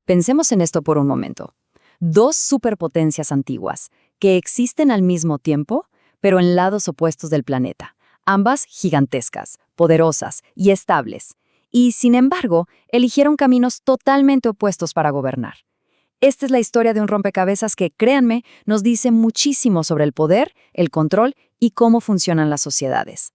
Pensemos en esto por un momento. Dos superpotencias antiguas, que existen al mismo tiempo, pero en lados opuestos del planeta. Ambas gigantescas, poderosas y estables. Y, sin embargo, eligieron caminos totalmente opuestos para gobernar. Esta es la historia de un rompecabezas que, créanme, nos dice muchísimo sobre el poder, el control y cómo funcionan las sociedades.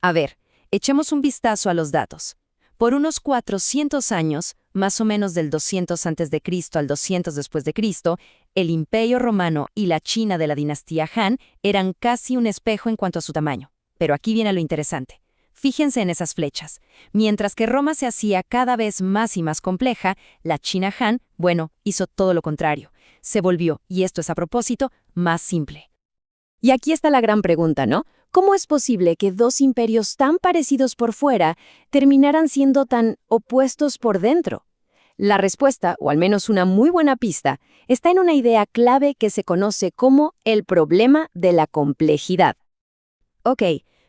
A ver, echemos un vistazo a los datos. Por unos 400 años, más o menos del 200 a.C. al 200 después de Cristo, el Imperio Romano y la China de la dinastía Han eran casi un espejo en cuanto a su tamaño. Pero aquí viene lo interesante. Fíjense en esas flechas. Mientras que Roma se hacía cada vez más y más compleja, la China Han, hizo todo lo contrario. Se volvió, y esto es a propósito, más simple. Y aquí está la gran pregunta, ¿no? ¿Cómo es posible que dos imperios tan parecidos por fuera terminaran siendo tan opuestos por dentro? La respuesta, o al menos una muy buena pista, está en una idea clave que se conoce como el problema de la complejidad. Ok,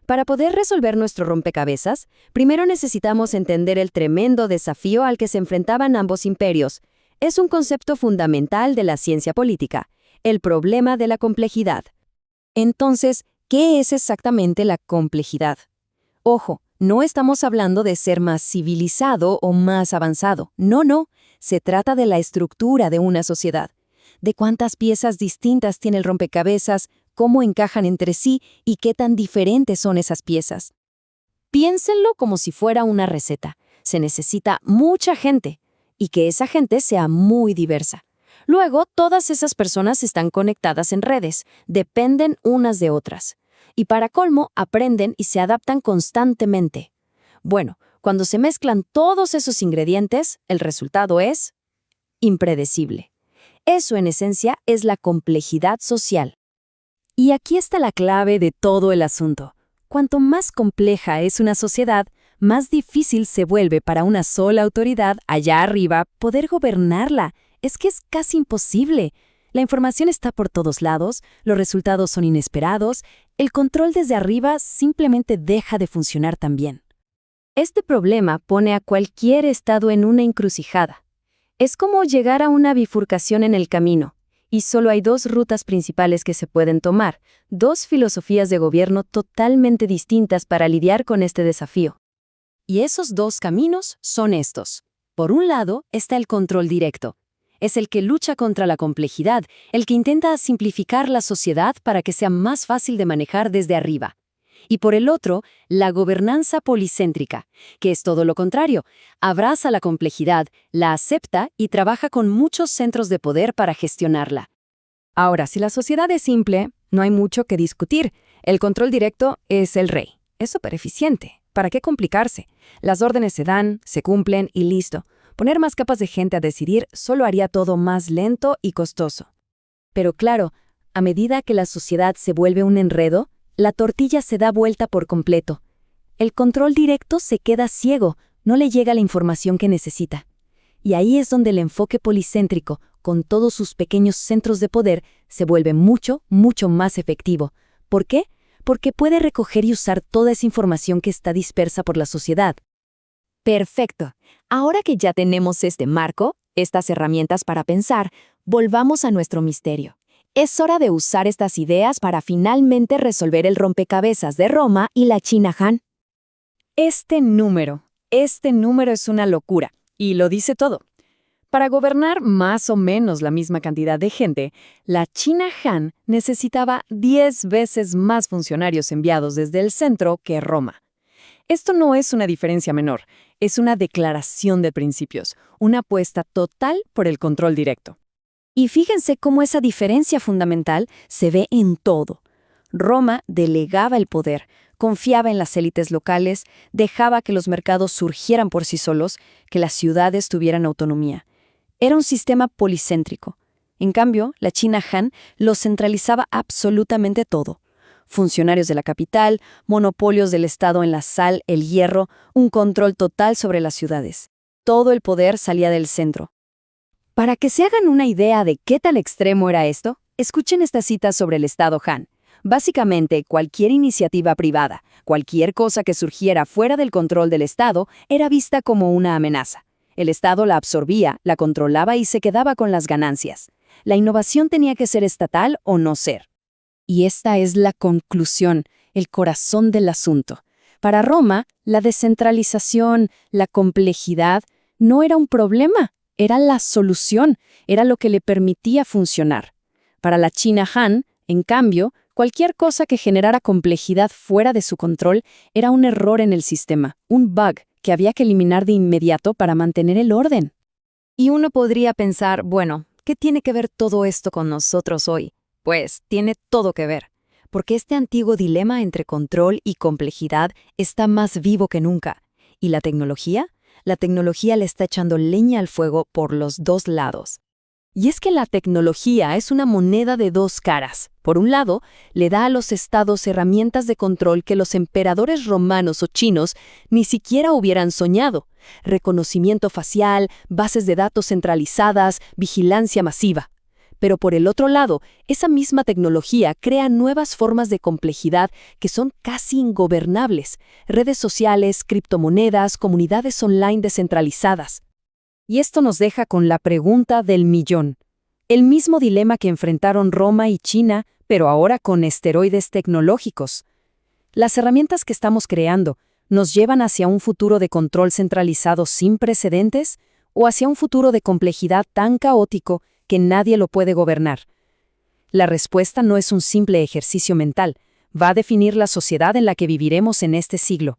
para poder resolver nuestro rompecabezas, primero necesitamos entender el tremendo desafío al que se enfrentaban ambos imperios. Es un concepto fundamental de la ciencia política, el problema de la complejidad. Entonces, ¿qué es exactamente la complejidad? Ojo, no estamos hablando de ser más civilizado o más avanzado. No, se trata de la estructura de una sociedad, de cuántas piezas distintas tiene el rompecabezas, cómo encajan entre sí y qué tan diferentes son esas piezas. Piénsenlo como si fuera una receta. Se necesita mucha gente, y que esa gente sea muy diversa. Luego, todas esas personas están conectadas en redes, dependen unas de otras. Y para colmo, aprenden y se adaptan constantemente. Bueno, cuando se mezclan todos esos ingredientes, el resultado es impredecible. Eso, en esencia, es la complejidad social. Y aquí está la clave de todo el asunto. Cuanto más compleja es una sociedad, más difícil se vuelve para una sola autoridad allá arriba poder gobernarla. Es que es casi imposible. La información está por todos lados, los resultados son inesperados, el control desde arriba simplemente deja de funcionar tan bien. Este problema pone a cualquier estado en una encrucijada. Es como llegar a una bifurcación en el camino, y solo hay dos rutas principales que se pueden tomar, dos filosofías de gobierno totalmente distintas para lidiar con este desafío. Y esos dos caminos son estos. Por un lado está el control directo. Es el que lucha contra la complejidad, el que intenta simplificar la sociedad para que sea más fácil de manejar desde arriba. Y por el otro, la gobernanza policéntrica, que es todo lo contrario, abraza la complejidad, la acepta y trabaja con muchos centros de poder para gestionarla. Ahora, si la sociedad es simple, no hay mucho que discutir. El control directo es el rey. Es súper eficiente. ¿Para qué complicarse? Las órdenes se dan, se cumplen y listo. Poner más capas de gente a decidir solo haría todo más lento y costoso. Pero claro, a medida que la sociedad se vuelve un enredo, la tortilla se da vuelta por completo. El control directo se queda ciego, no le llega la información que necesita. Y ahí es donde el enfoque policéntrico, con todos sus pequeños centros de poder, se vuelve mucho más efectivo. ¿Por qué? Porque puede recoger y usar toda esa información que está dispersa por la sociedad. Perfecto. Ahora que ya tenemos este marco, estas herramientas para pensar, volvamos a nuestro misterio. Es hora de usar estas ideas para finalmente resolver el rompecabezas de Roma y la China Han. Este número es una locura, y lo dice todo. Para gobernar más o menos la misma cantidad de gente, la China Han necesitaba 10 veces más funcionarios enviados desde el centro que Roma. Esto no es una diferencia menor, es una declaración de principios, una apuesta total por el control directo. Y fíjense cómo esa diferencia fundamental se ve en todo. Roma delegaba el poder, confiaba en las élites locales, dejaba que los mercados surgieran por sí solos, que las ciudades tuvieran autonomía. Era un sistema policéntrico. En cambio, la China Han lo centralizaba absolutamente todo. Funcionarios de la capital, monopolios del Estado en la sal, el hierro, un control total sobre las ciudades. Todo el poder salía del centro. Para que se hagan una idea de qué tal extremo era esto, escuchen esta cita sobre el Estado Han. Básicamente, cualquier iniciativa privada, cualquier cosa que surgiera fuera del control del Estado, era vista como una amenaza. El Estado la absorbía, la controlaba y se quedaba con las ganancias. La innovación tenía que ser estatal o no ser. Y esta es la conclusión, el corazón del asunto. Para Roma, la descentralización, la complejidad, no era un problema, era la solución, era lo que le permitía funcionar. Para la China Han, en cambio, cualquier cosa que generara complejidad fuera de su control era un error en el sistema, un bug que había que eliminar de inmediato para mantener el orden. Y uno podría pensar, bueno, ¿qué tiene que ver todo esto con nosotros hoy? Pues tiene todo que ver, porque este antiguo dilema entre control y complejidad está más vivo que nunca. ¿Y la tecnología? La tecnología le está echando leña al fuego por los dos lados. Y es que la tecnología es una moneda de dos caras. Por un lado, le da a los estados herramientas de control que los emperadores romanos o chinos ni siquiera hubieran soñado. Reconocimiento facial, bases de datos centralizadas, vigilancia masiva. Pero por el otro lado, esa misma tecnología crea nuevas formas de complejidad que son casi ingobernables. Redes sociales, criptomonedas, comunidades online descentralizadas. Y esto nos deja con la pregunta del millón. El mismo dilema que enfrentaron Roma y China, pero ahora con esteroides tecnológicos. Las herramientas que estamos creando, ¿nos llevan hacia un futuro de control centralizado sin precedentes o hacia un futuro de complejidad tan caótico que nadie lo puede gobernar? La respuesta no es un simple ejercicio mental, va a definir la sociedad en la que viviremos en este siglo.